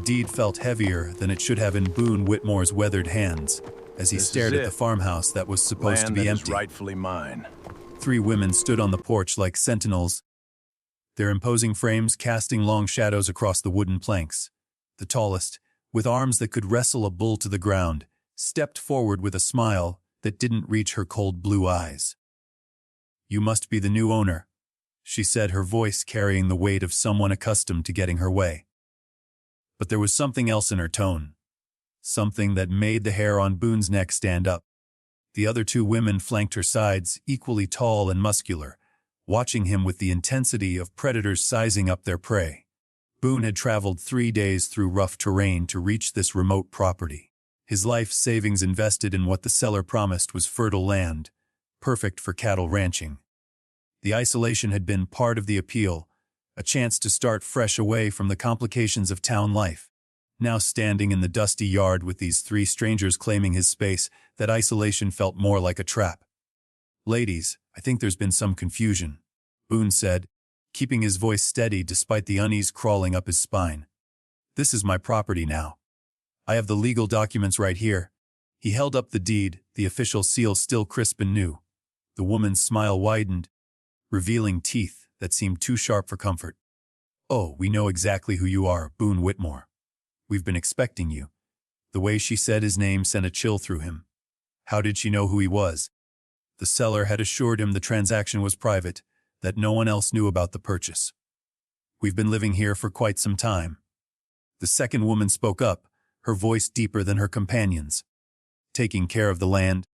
deed felt heavier than it should have in Boon Whitmore's weathered hands as he stared at the farmhouse that was supposed to be empty. Rightfully mine. 3 women stood on the porch like sentinels, their imposing frames casting long shadows across the wooden planks. The tallest, with arms that could wrestle a bull to the ground, stepped forward with a smile that didn't reach her cold blue eyes. "You must be the new owner," she said, her voice carrying the weight of someone accustomed to getting her way. But there was something else in her tone, something that made the hair on Boon's neck stand up. The other 2 women flanked her sides, equally tall and muscular, watching him with the intensity of predators sizing up their prey. Boon had traveled 3 days through rough terrain to reach this remote property. His life savings invested in what the seller promised was fertile land, perfect for cattle ranching. The isolation had been part of the appeal, a chance to start fresh away from the complications of town life. Now standing in the dusty yard with these 3 strangers claiming his space, that isolation felt more like a trap. "Ladies, I think there's been some confusion," Boon said, keeping his voice steady despite the unease crawling up his spine. "This is my property now. I have the legal documents right here." He held up the deed, the official seal still crisp and new. The woman's smile widened, revealing teeth that seemed too sharp for comfort. "Oh, we know exactly who you are, Boon Whitmore. We've been expecting you." The way she said his name sent a chill through him. How did she know who he was? The seller had assured him the transaction was private, that no one else knew about the purchase. "We've been living here for quite some time." The second woman spoke up, her voice deeper than her companions. "Taking care of the land."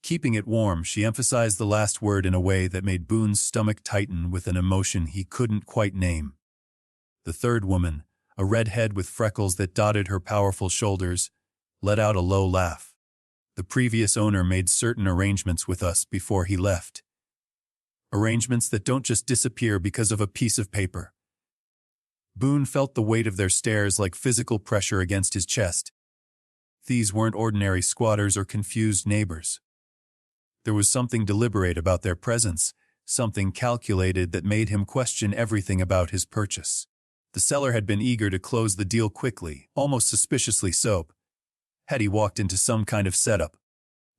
Keeping it warm, she emphasized the last word in a way that made Boon's stomach tighten with an emotion he couldn't quite name. The third woman, a redhead with freckles that dotted her powerful shoulders, let out a low laugh. "The previous owner made certain arrangements with us before he left. Arrangements that don't just disappear because of a piece of paper." Boon felt the weight of their stares like physical pressure against his chest. These weren't ordinary squatters or confused neighbors. There was something deliberate about their presence, something calculated that made him question everything about his purchase. The seller had been eager to close the deal quickly, almost suspiciously so. Had he walked into some kind of setup?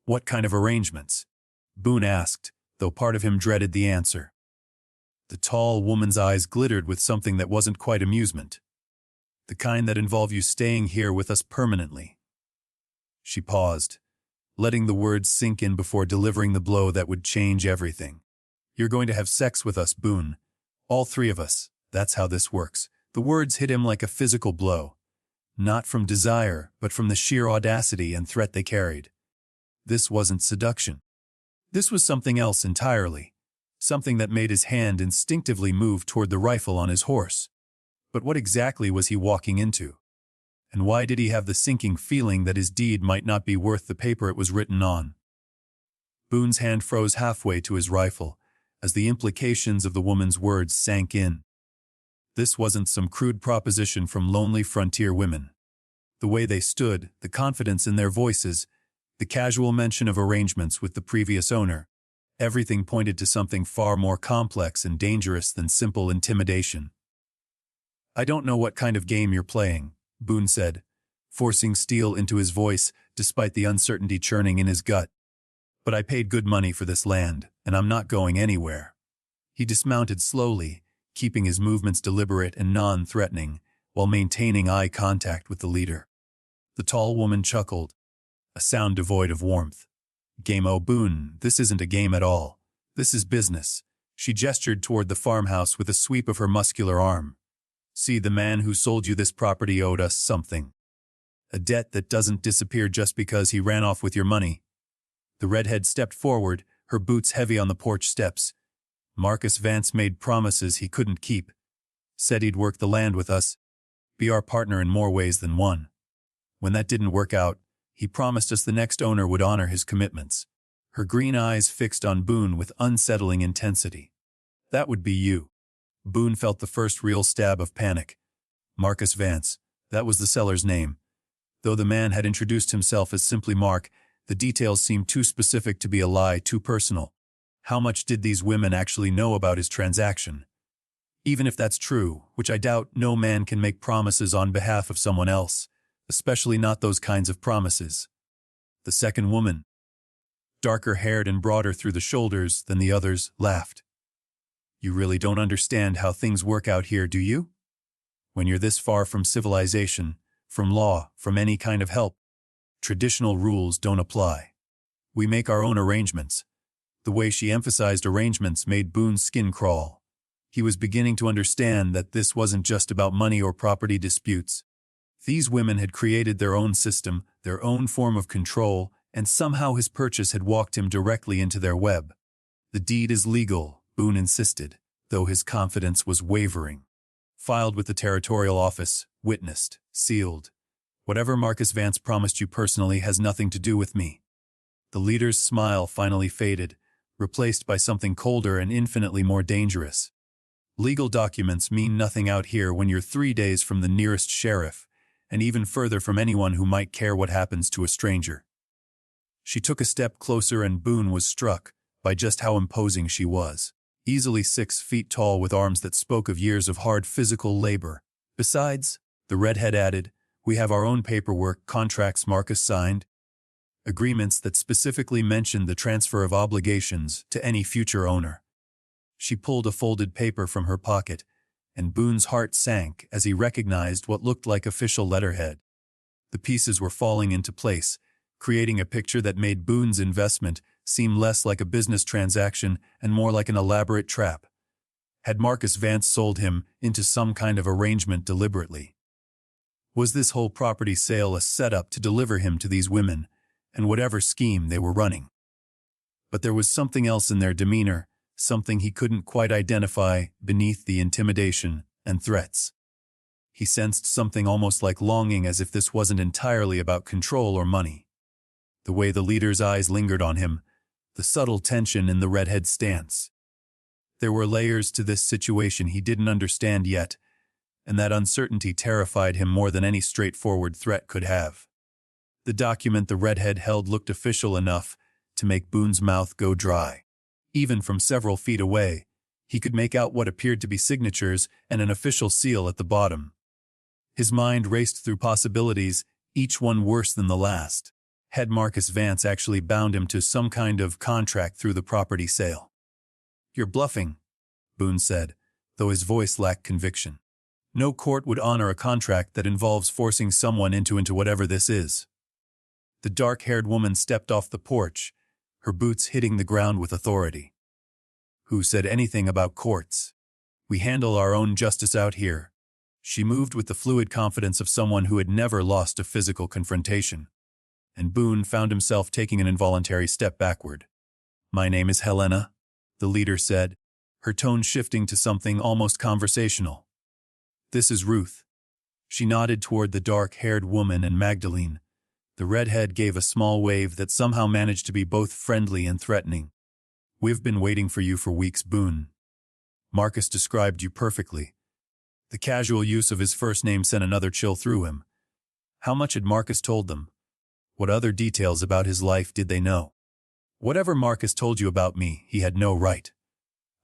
"What kind of arrangements?" Boon asked, though part of him dreaded the answer. The tall woman's eyes glittered with something that wasn't quite amusement. "The kind that involve you staying here with us permanently." She paused, letting the words sink in before delivering the blow that would change everything. "You're going to have sex with us, Boon. All 3 of us. That's how this works." The words hit him like a physical blow. Not from desire, but from the sheer audacity and threat they carried. This wasn't seduction. This was something else entirely. Something that made his hand instinctively move toward the rifle on his horse. But what exactly was he walking into? And why did he have the sinking feeling that his deed might not be worth the paper it was written on? Boone's hand froze halfway to his rifle, as the implications of the woman's words sank in. This wasn't some crude proposition from lonely frontier women. The way they stood, the confidence in their voices, the casual mention of arrangements with the previous owner, everything pointed to something far more complex and dangerous than simple intimidation. "I don't know what kind of game you're playing," Boone said, forcing steel into his voice despite the uncertainty churning in his gut. "But I paid good money for this land, and I'm not going anywhere." He dismounted slowly, keeping his movements deliberate and non-threatening, while maintaining eye contact with the leader. The tall woman chuckled, a sound devoid of warmth. "Game-o, Boone, this isn't a game at all. This is business." She gestured toward the farmhouse with a sweep of her muscular arm. "See, the man who sold you this property owed us something. A debt that doesn't disappear just because he ran off with your money." The redhead stepped forward, her boots heavy on the porch steps. "Marcus Vance made promises he couldn't keep. Said he'd work the land with us, be our partner in more ways than one. When that didn't work out, he promised us the next owner would honor his commitments." Her green eyes fixed on Boone with unsettling intensity. "That would be you." Boone felt the first real stab of panic. Marcus Vance, that was the seller's name. Though the man had introduced himself as simply Mark, the details seemed too specific to be a lie, too personal. How much did these women actually know about his transaction? Even if that's true, which I doubt, no man can make promises on behalf of someone else, especially not those kinds of promises. The second woman, darker-haired and broader through the shoulders than the others, laughed. You really don't understand how things work out here, do you? When you're this far from civilization, from law, from any kind of help, traditional rules don't apply. We make our own arrangements. The way she emphasized arrangements made Boon's skin crawl. He was beginning to understand that this wasn't just about money or property disputes. These women had created their own system, their own form of control, and somehow his purchase had walked him directly into their web. The deed is legal, Boon insisted, though his confidence was wavering. Filed with the territorial office, witnessed, sealed. Whatever Marcus Vance promised you personally has nothing to do with me. The leader's smile finally faded, replaced by something colder and infinitely more dangerous. Legal documents mean nothing out here when you're 3 days from the nearest sheriff, and even further from anyone who might care what happens to a stranger. She took a step closer and Boon was struck by just how imposing she was. Easily 6 feet tall with arms that spoke of years of hard physical labor. Besides, the redhead added, we have our own paperwork, contracts Marcus signed, agreements that specifically mentioned the transfer of obligations to any future owner. She pulled a folded paper from her pocket, and Boon's heart sank as he recognized what looked like official letterhead. The pieces were falling into place, creating a picture that made Boon's investment seem less like a business transaction and more like an elaborate trap. Had Marcus Vance sold him into some kind of arrangement deliberately? Was this whole property sale a setup to deliver him to these women, and whatever scheme they were running? But there was something else in their demeanor, something he couldn't quite identify beneath the intimidation and threats. He sensed something almost like longing, as if this wasn't entirely about control or money. The way the leader's eyes lingered on him, the subtle tension in the redhead's stance. There were layers to this situation he didn't understand yet, and that uncertainty terrified him more than any straightforward threat could have. The document the redhead held looked official enough to make Boon's mouth go dry. Even from several feet away, he could make out what appeared to be signatures and an official seal at the bottom. His mind raced through possibilities, each one worse than the last. Had Marcus Vance actually bound him to some kind of contract through the property sale? You're bluffing, Boon said, though his voice lacked conviction. No court would honor a contract that involves forcing someone into whatever this is. The dark-haired woman stepped off the porch, her boots hitting the ground with authority. Who said anything about courts? We handle our own justice out here. She moved with the fluid confidence of someone who had never lost a physical confrontation. And Boon found himself taking an involuntary step backward. My name is Helena, the leader said, her tone shifting to something almost conversational. This is Ruth. She nodded toward the dark-haired woman and Magdalene. The redhead gave a small wave that somehow managed to be both friendly and threatening. We've been waiting for you for weeks, Boon. Marcus described you perfectly. The casual use of his first name sent another chill through him. How much had Marcus told them? What other details about his life did they know? Whatever Marcus told you about me, he had no right.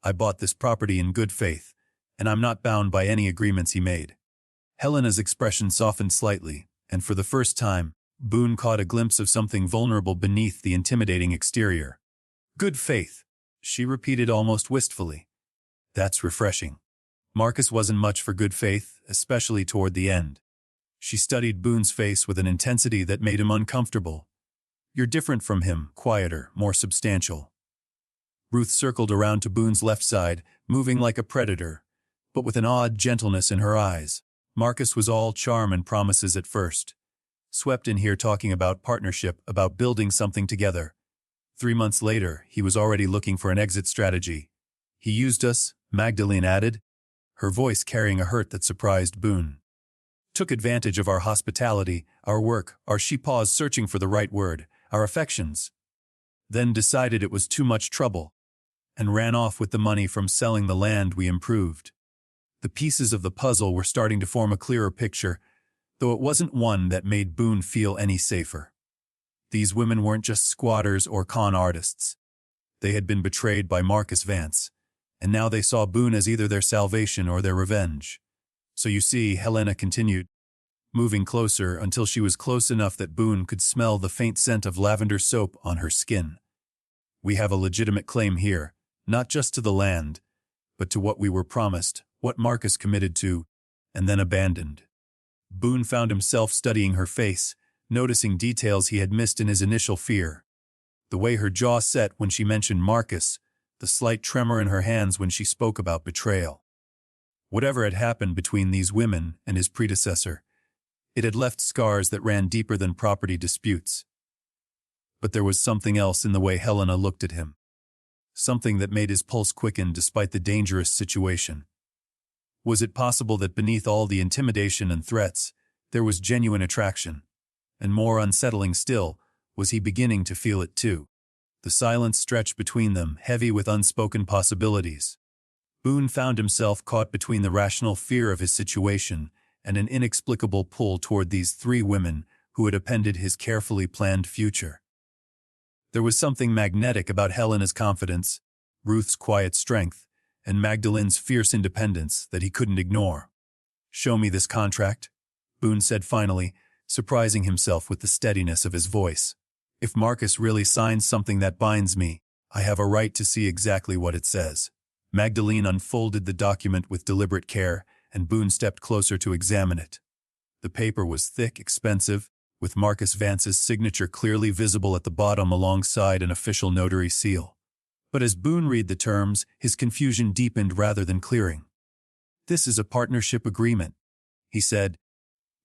I bought this property in good faith, and I'm not bound by any agreements he made. Helena's expression softened slightly, and for the first time, Boon caught a glimpse of something vulnerable beneath the intimidating exterior. Good faith, she repeated almost wistfully. That's refreshing. Marcus wasn't much for good faith, especially toward the end. She studied Boon's face with an intensity that made him uncomfortable. You're different from him, quieter, more substantial. Ruth circled around to Boon's left side, moving like a predator, but with an odd gentleness in her eyes. Marcus was all charm and promises at first. Swept in here talking about partnership, about building something together. 3 months later, he was already looking for an exit strategy. He used us, Magdalene added, her voice carrying a hurt that surprised Boon. Took advantage of our hospitality, our work, she paused searching for the right word, our affections. Then decided it was too much trouble, and ran off with the money from selling the land we improved. The pieces of the puzzle were starting to form a clearer picture, though it wasn't one that made Boon feel any safer. These women weren't just squatters or con artists. They had been betrayed by Marcus Vance, and now they saw Boon as either their salvation or their revenge. So you see, Helena continued, moving closer until she was close enough that Boon could smell the faint scent of lavender soap on her skin. We have a legitimate claim here, not just to the land, but to what we were promised, what Marcus committed to, and then abandoned. Boon found himself studying her face, noticing details he had missed in his initial fear. The way her jaw set when she mentioned Marcus, the slight tremor in her hands when she spoke about betrayal. Whatever had happened between these women and his predecessor, it had left scars that ran deeper than property disputes. But there was something else in the way Helena looked at him. Something that made his pulse quicken despite the dangerous situation. Was it possible that beneath all the intimidation and threats, there was genuine attraction? And more unsettling still, was he beginning to feel it too? The silence stretched between them, heavy with unspoken possibilities. Boon found himself caught between the rational fear of his situation and an inexplicable pull toward these three women who had appended his carefully planned future. There was something magnetic about Helena's confidence, Ruth's quiet strength, and Magdalene's fierce independence that he couldn't ignore. "Show me this contract," Boon said finally, surprising himself with the steadiness of his voice. "If Marcus really signs something that binds me, I have a right to see exactly what it says." Magdalene unfolded the document with deliberate care, and Boon stepped closer to examine it. The paper was thick, expensive, with Marcus Vance's signature clearly visible at the bottom alongside an official notary seal. But as Boon read the terms, his confusion deepened rather than clearing. "This is a partnership agreement," he said,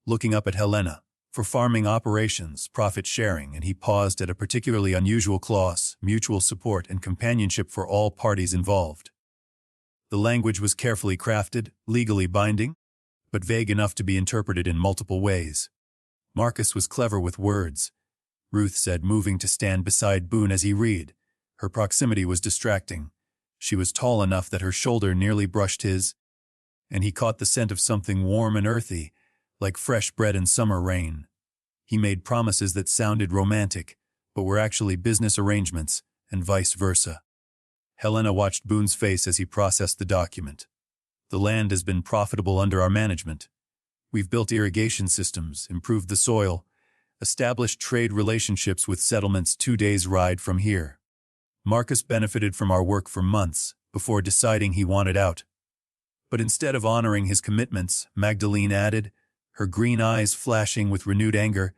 looking up at Helena, "for farming operations, profit sharing," and he paused at a particularly unusual clause, mutual support and companionship for all parties involved. The language was carefully crafted, legally binding, but vague enough to be interpreted in multiple ways. Marcus was clever with words, Ruth said, moving to stand beside Boon as he read. Her proximity was distracting. She was tall enough that her shoulder nearly brushed his, and he caught the scent of something warm and earthy, like fresh bread in summer rain. He made promises that sounded romantic, but were actually business arrangements, and vice versa. Helena watched Boon's face as he processed the document. "The land has been profitable under our management. We've built irrigation systems, improved the soil, established trade relationships with settlements 2 days' ride from here. Marcus benefited from our work for months before deciding he wanted out. But instead of honoring his commitments," Magdalene added, her green eyes flashing with renewed anger,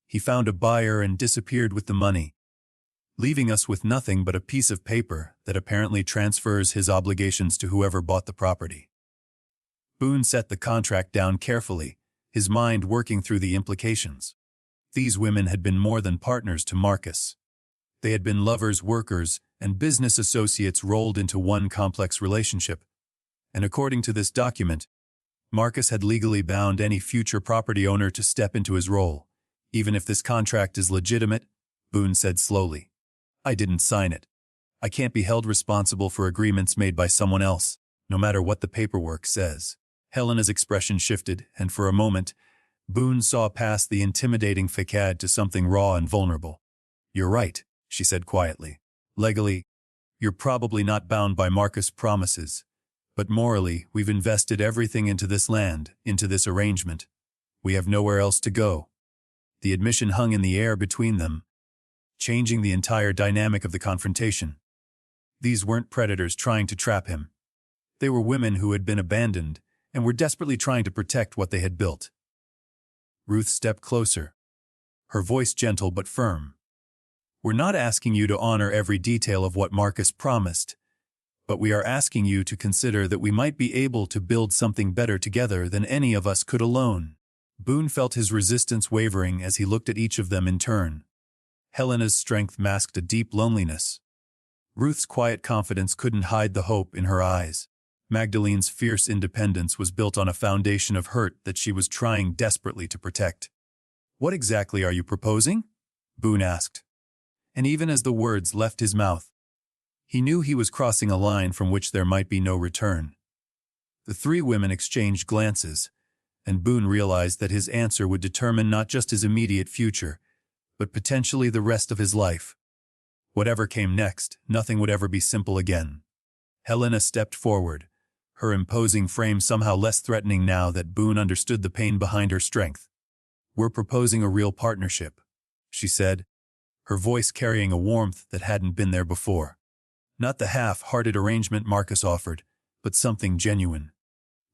"he found a buyer and disappeared with the money, leaving us with nothing but a piece of paper that apparently transfers his obligations to whoever bought the property." Boon set the contract down carefully, his mind working through the implications. These women had been more than partners to Marcus. They had been lovers, workers, and business associates rolled into one complex relationship. And according to this document, Marcus had legally bound any future property owner to step into his role. "Even if this contract is legitimate," Boon said slowly, "I didn't sign it. I can't be held responsible for agreements made by someone else, no matter what the paperwork says." Helena's expression shifted, and for a moment, Boon saw past the intimidating facade to something raw and vulnerable. "You're right," she said quietly. "Legally, you're probably not bound by Marcus' promises, but morally, we've invested everything into this land, into this arrangement. We have nowhere else to go." The admission hung in the air between them, changing the entire dynamic of the confrontation. These weren't predators trying to trap him. They were women who had been abandoned and were desperately trying to protect what they had built. Ruth stepped closer, her voice gentle but firm. "We're not asking you to honor every detail of what Marcus promised, but we are asking you to consider that we might be able to build something better together than any of us could alone." Boon felt his resistance wavering as he looked at each of them in turn. Helena's strength masked a deep loneliness. Ruth's quiet confidence couldn't hide the hope in her eyes. Magdalene's fierce independence was built on a foundation of hurt that she was trying desperately to protect. "What exactly are you proposing?" Boon asked. And even as the words left his mouth, he knew he was crossing a line from which there might be no return. The three women exchanged glances, and Boon realized that his answer would determine not just his immediate future, but potentially the rest of his life. Whatever came next, nothing would ever be simple again. Helena stepped forward, her imposing frame somehow less threatening now that Boone understood the pain behind her strength. "We're proposing a real partnership," she said, her voice carrying a warmth that hadn't been there before. Not the half-hearted arrangement Marcus offered, but something genuine.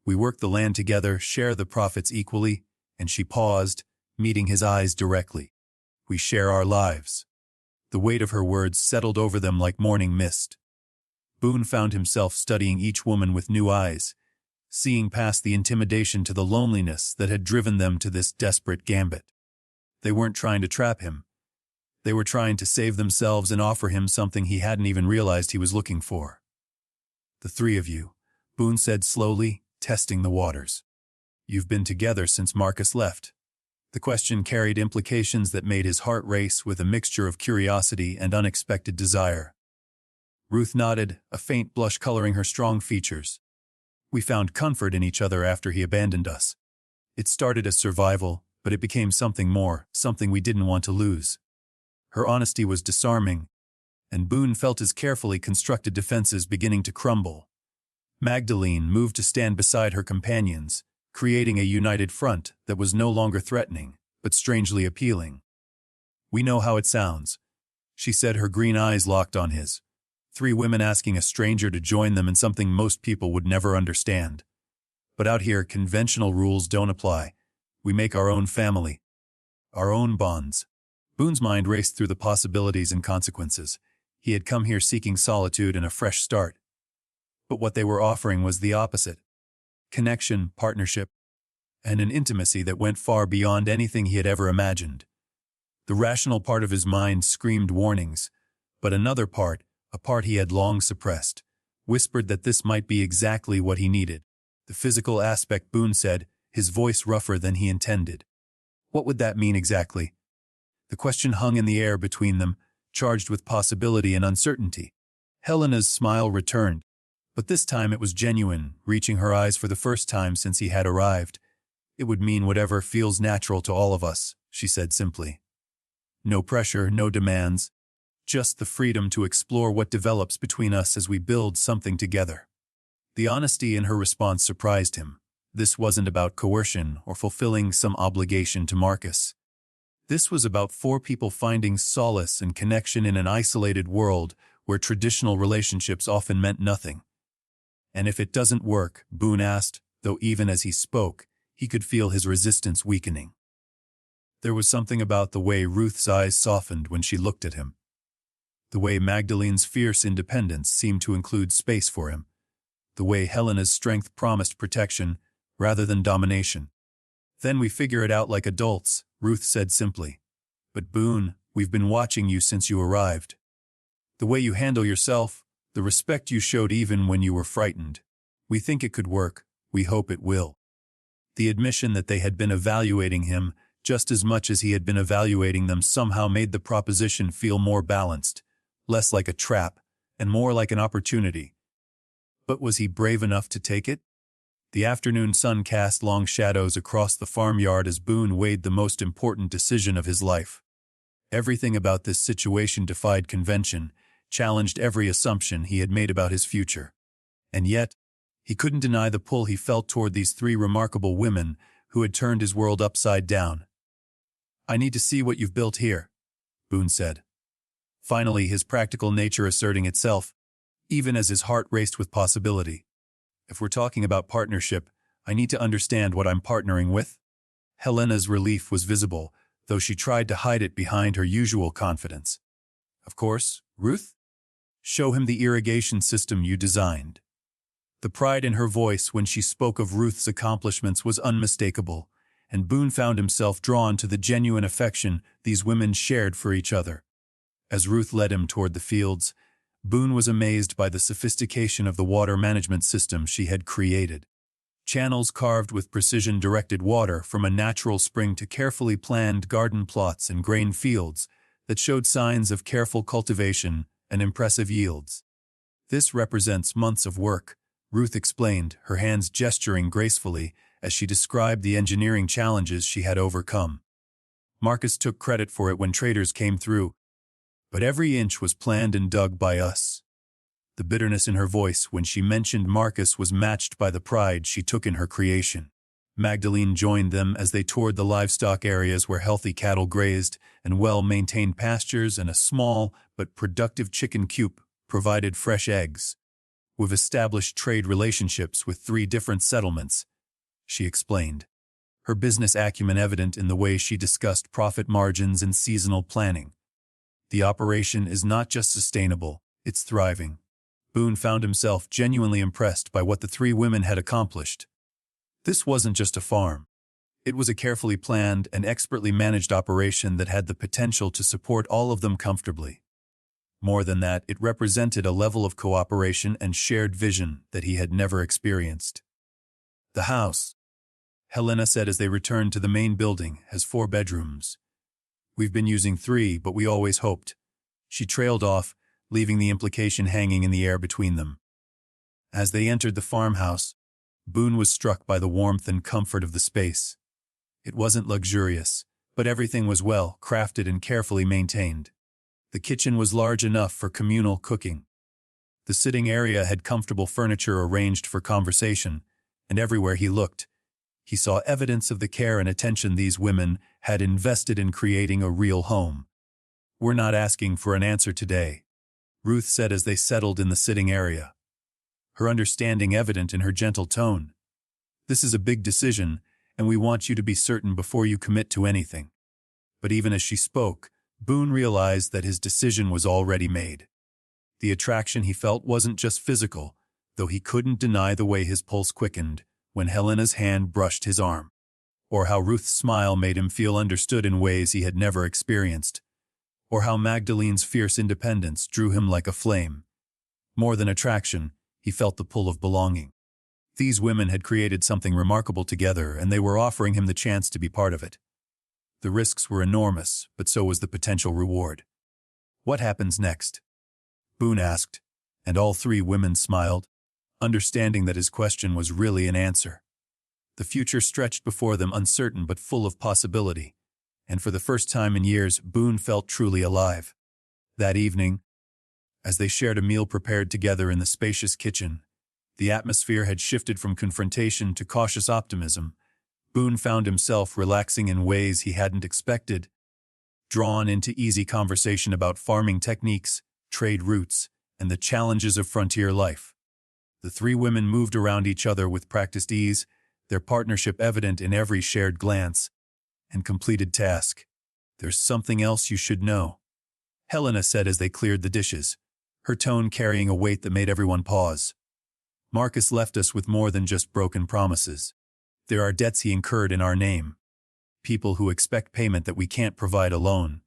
"We work the land together, share the profits equally," and she paused, meeting his eyes directly. "We share our lives." The weight of her words settled over them like morning mist. Boone found himself studying each woman with new eyes, seeing past the intimidation to the loneliness that had driven them to this desperate gambit. They weren't trying to trap him. They were trying to save themselves and offer him something he hadn't even realized he was looking for. "The three of you," Boone said slowly, testing the waters. "You've been together since Marcus left." The question carried implications that made his heart race with a mixture of curiosity and unexpected desire. Ruth nodded, a faint blush coloring her strong features. "We found comfort in each other after he abandoned us. It started as survival, but it became something more, something we didn't want to lose." Her honesty was disarming, and Boone felt his carefully constructed defenses beginning to crumble. Magdalene moved to stand beside her companions, creating a united front that was no longer threatening, but strangely appealing. "We know how it sounds," she said, her green eyes locked on his. "Three women asking a stranger to join them in something most people would never understand. But out here, conventional rules don't apply. We make our own family. Our own bonds." Boone's mind raced through the possibilities and consequences. He had come here seeking solitude and a fresh start. But what they were offering was the opposite. Connection, partnership, and an intimacy that went far beyond anything he had ever imagined. The rational part of his mind screamed warnings, but another part, a part he had long suppressed, whispered that this might be exactly what he needed. "The physical aspect," Boone said, his voice rougher than he intended. What would that mean exactly? The question hung in the air between them, charged with possibility and uncertainty. Helena's smile returned, but this time it was genuine, reaching her eyes for the first time since he had arrived. "It would mean whatever feels natural to all of us," she said simply. "No pressure, no demands. Just the freedom to explore what develops between us as we build something together." The honesty in her response surprised him. This wasn't about coercion or fulfilling some obligation to Marcus. This was about four people finding solace and connection in an isolated world where traditional relationships often meant nothing. "And if it doesn't work?" Boone asked, though even as he spoke, he could feel his resistance weakening. There was something about the way Ruth's eyes softened when she looked at him. The way Magdalene's fierce independence seemed to include space for him. The way Helena's strength promised protection rather than domination. "Then we figure it out like adults," Ruth said simply. "But Boone, we've been watching you since you arrived. The way you handle yourself, the respect you showed even when you were frightened. We think it could work. We hope it will." The admission that they had been evaluating him just as much as he had been evaluating them somehow made the proposition feel more balanced, less like a trap, and more like an opportunity. But was he brave enough to take it? The afternoon sun cast long shadows across the farmyard as Boone weighed the most important decision of his life. Everything about this situation defied convention, challenged every assumption he had made about his future. And yet, he couldn't deny the pull he felt toward these three remarkable women who had turned his world upside down. "I need to see what you've built here," Boone said. Finally, his practical nature asserting itself, even as his heart raced with possibility. "If we're talking about partnership, I need to understand what I'm partnering with." Helena's relief was visible, though she tried to hide it behind her usual confidence. "Of course, Ruth. Show him the irrigation system you designed." The pride in her voice when she spoke of Ruth's accomplishments was unmistakable, and Boone found himself drawn to the genuine affection these women shared for each other. As Ruth led him toward the fields, Boone was amazed by the sophistication of the water management system she had created. Channels carved with precision-directed water from a natural spring to carefully planned garden plots and grain fields that showed signs of careful cultivation and impressive yields. "This represents months of work," Ruth explained, her hands gesturing gracefully as she described the engineering challenges she had overcome. "Marcus took credit for it when traders came through, but every inch was planned and dug by us." The bitterness in her voice when she mentioned Marcus was matched by the pride she took in her creation. Magdalene joined them as they toured the livestock areas where healthy cattle grazed and well-maintained pastures and a small but productive chicken coop provided fresh eggs. "We've established trade relationships with 3 different settlements," she explained, her business acumen evident in the way she discussed profit margins and seasonal planning. "The operation is not just sustainable, it's thriving." Boon found himself genuinely impressed by what the 3 women had accomplished. This wasn't just a farm. It was a carefully planned and expertly managed operation that had the potential to support all of them comfortably. More than that, it represented a level of cooperation and shared vision that he had never experienced. "The house," Helena said as they returned to the main building, "has 4 bedrooms. We've been using 3, but we always hoped." She trailed off, leaving the implication hanging in the air between them. As they entered the farmhouse, Boon was struck by the warmth and comfort of the space. It wasn't luxurious, but everything was well crafted and carefully maintained. The kitchen was large enough for communal cooking. The sitting area had comfortable furniture arranged for conversation, and everywhere he looked, he saw evidence of the care and attention these women had invested in creating a real home. "We're not asking for an answer today," Ruth said as they settled in the sitting area, her understanding evident in her gentle tone. "This is a big decision, and we want you to be certain before you commit to anything." But even as she spoke, Boon realized that his decision was already made. The attraction he felt wasn't just physical, though he couldn't deny the way his pulse quickened when Helena's hand brushed his arm, or how Ruth's smile made him feel understood in ways he had never experienced, or how Magdalene's fierce independence drew him like a flame. More than attraction, he felt the pull of belonging. These women had created something remarkable together, and they were offering him the chance to be part of it. The risks were enormous, but so was the potential reward. "What happens next?" Boon asked, and all 3 women smiled, understanding that his question was really an answer. The future stretched before them, uncertain but full of possibility, and for the first time in years, Boon felt truly alive. That evening, as they shared a meal prepared together in the spacious kitchen, the atmosphere had shifted from confrontation to cautious optimism. Boon found himself relaxing in ways he hadn't expected, drawn into easy conversation about farming techniques, trade routes, and the challenges of frontier life. The 3 women moved around each other with practiced ease, their partnership evident in every shared glance and completed task. "There's something else you should know," Helena said as they cleared the dishes, her tone carrying a weight that made everyone pause. "Marcus left us with more than just broken promises. There are debts he incurred in our name. People who expect payment that we can't provide alone."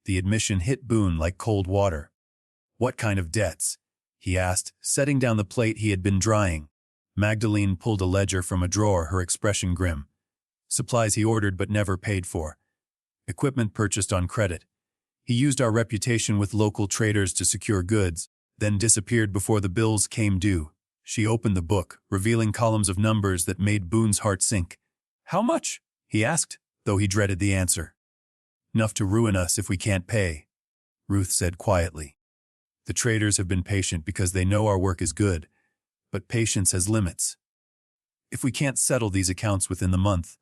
The admission hit Boon like cold water. "What kind of debts?" he asked, setting down the plate he had been drying. Magdalene pulled a ledger from a drawer, her expression grim. "Supplies he ordered but never paid for. Equipment purchased on credit. He used our reputation with local traders to secure goods, then disappeared before the bills came due." She opened the book, revealing columns of numbers that made Boon's heart sink. "How much?" he asked, though he dreaded the answer. "Enough to ruin us if we can't pay," Ruth said quietly. "The traders have been patient because they know our work is good, but patience has limits. If we can't settle these accounts within the month,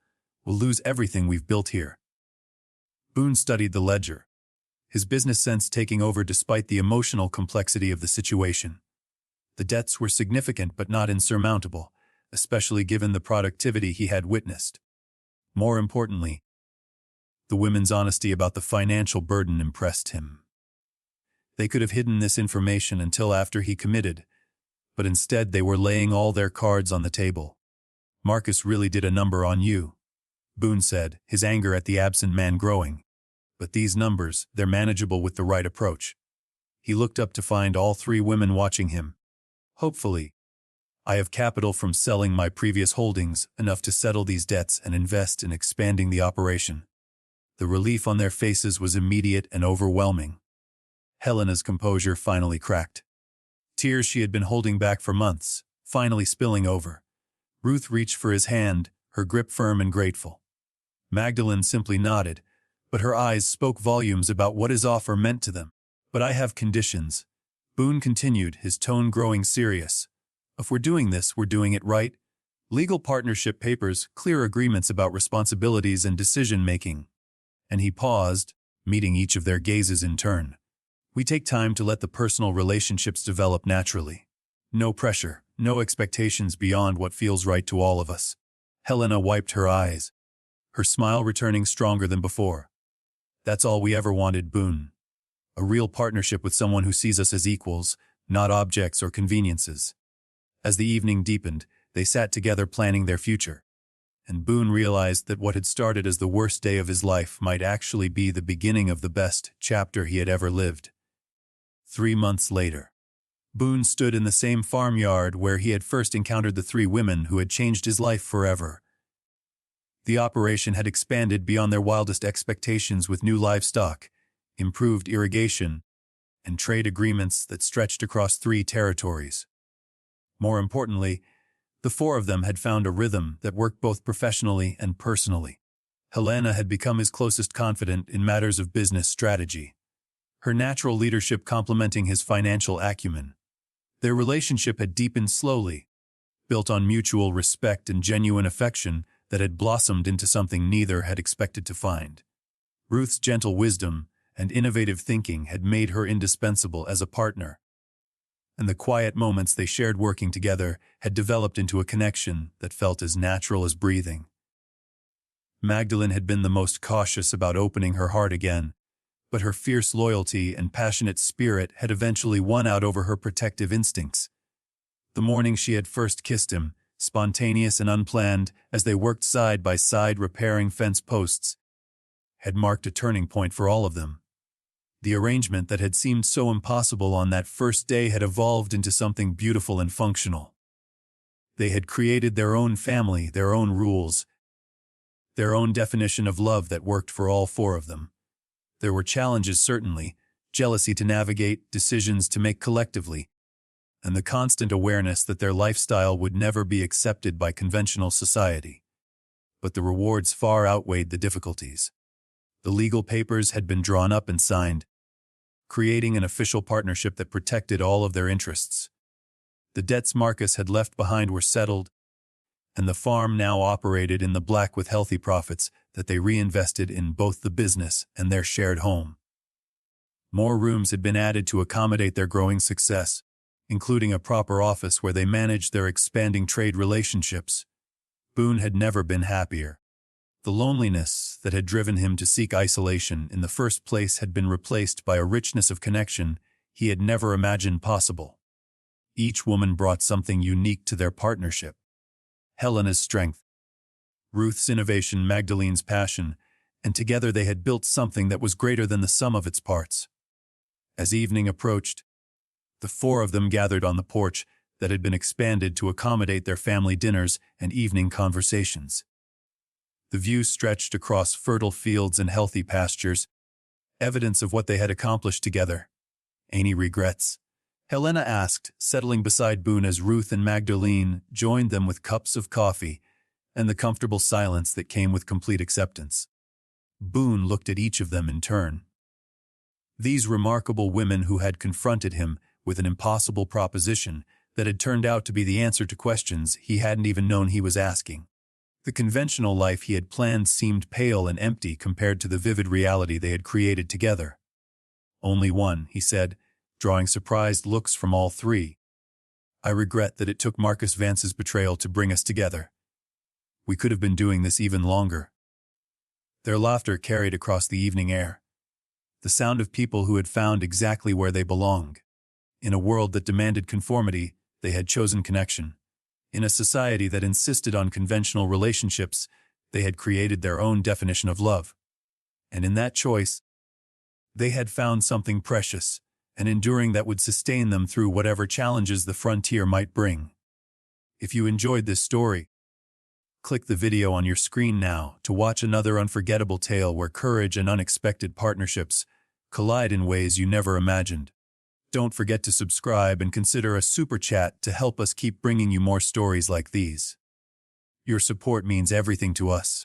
we'll lose everything we've built here." Boon studied the ledger, his business sense taking over despite the emotional complexity of the situation. The debts were significant but not insurmountable, especially given the productivity he had witnessed. More importantly, the women's honesty about the financial burden impressed him. They could have hidden this information until after he committed, but instead they were laying all their cards on the table. "Marcus really did a number on you," Boon said, his anger at the absent man growing. "But these numbers, they're manageable with the right approach." He looked up to find all 3 women watching him. "Hopefully. I have capital from selling my previous holdings, enough to settle these debts and invest in expanding the operation." The relief on their faces was immediate and overwhelming. Helena's composure finally cracked. Tears she had been holding back for months, finally spilling over. Ruth reached for his hand, her grip firm and grateful. Magdalene simply nodded, but her eyes spoke volumes about what his offer meant to them. "But I have conditions," Boone continued, his tone growing serious. If we're doing this, we're doing it right. Legal partnership papers, clear agreements about responsibilities and decision-making. And he paused, meeting each of their gazes in turn. We take time to let the personal relationships develop naturally. No pressure, no expectations beyond what feels right to all of us. Helena wiped her eyes, her smile returning stronger than before. That's all we ever wanted, Boone. A real partnership with someone who sees us as equals, not objects or conveniences. As the evening deepened, they sat together planning their future. And Boone realized that what had started as the worst day of his life might actually be the beginning of the best chapter he had ever lived. 3 months later, Boone stood in the same farmyard where he had first encountered the 3 women who had changed his life forever. The operation had expanded beyond their wildest expectations with new livestock, improved irrigation, and trade agreements that stretched across 3 territories. More importantly, the 4 of them had found a rhythm that worked both professionally and personally. Helena had become his closest confidant in matters of business strategy, her natural leadership complementing his financial acumen. Their relationship had deepened slowly, built on mutual respect and genuine affection that had blossomed into something neither had expected to find. Ruth's gentle wisdom and innovative thinking had made her indispensable as a partner, and the quiet moments they shared working together had developed into a connection that felt as natural as breathing. Magdalene had been the most cautious about opening her heart again, but her fierce loyalty and passionate spirit had eventually won out over her protective instincts. The morning she had first kissed him, spontaneous and unplanned, as they worked side by side repairing fence posts, had marked a turning point for all of them. The arrangement that had seemed so impossible on that first day had evolved into something beautiful and functional. They had created their own family, their own rules, their own definition of love that worked for all 4 of them. There were challenges, certainly, jealousy to navigate, decisions to make collectively, and the constant awareness that their lifestyle would never be accepted by conventional society. But the rewards far outweighed the difficulties. The legal papers had been drawn up and signed, creating an official partnership that protected all of their interests. The debts Marcus had left behind were settled, and the farm now operated in the black with healthy profits that they reinvested in both the business and their shared home. More rooms had been added to accommodate their growing success, including a proper office where they managed their expanding trade relationships. Boone had never been happier. The loneliness that had driven him to seek isolation in the first place had been replaced by a richness of connection he had never imagined possible. Each woman brought something unique to their partnership. Helena's strength, Ruth's innovation, Magdalene's passion, and together they had built something that was greater than the sum of its parts. As evening approached, the 4 of them gathered on the porch that had been expanded to accommodate their family dinners and evening conversations. The view stretched across fertile fields and healthy pastures, evidence of what they had accomplished together. Any regrets? Helena asked, settling beside Boone as Ruth and Magdalene joined them with cups of coffee and the comfortable silence that came with complete acceptance. Boone looked at each of them in turn. These remarkable women who had confronted him with an impossible proposition that had turned out to be the answer to questions he hadn't even known he was asking. The conventional life he had planned seemed pale and empty compared to the vivid reality they had created together. "Only one," he said, drawing surprised looks from all 3. "I regret that it took Marcus Vance's betrayal to bring us together. We could have been doing this even longer." Their laughter carried across the evening air, the sound of people who had found exactly where they belonged. In a world that demanded conformity, they had chosen connection. In a society that insisted on conventional relationships, they had created their own definition of love. And in that choice, they had found something precious and enduring that would sustain them through whatever challenges the frontier might bring. If you enjoyed this story, click the video on your screen now to watch another unforgettable tale where courage and unexpected partnerships collide in ways you never imagined. Don't forget to subscribe and consider a super chat to help us keep bringing you more stories like these. Your support means everything to us.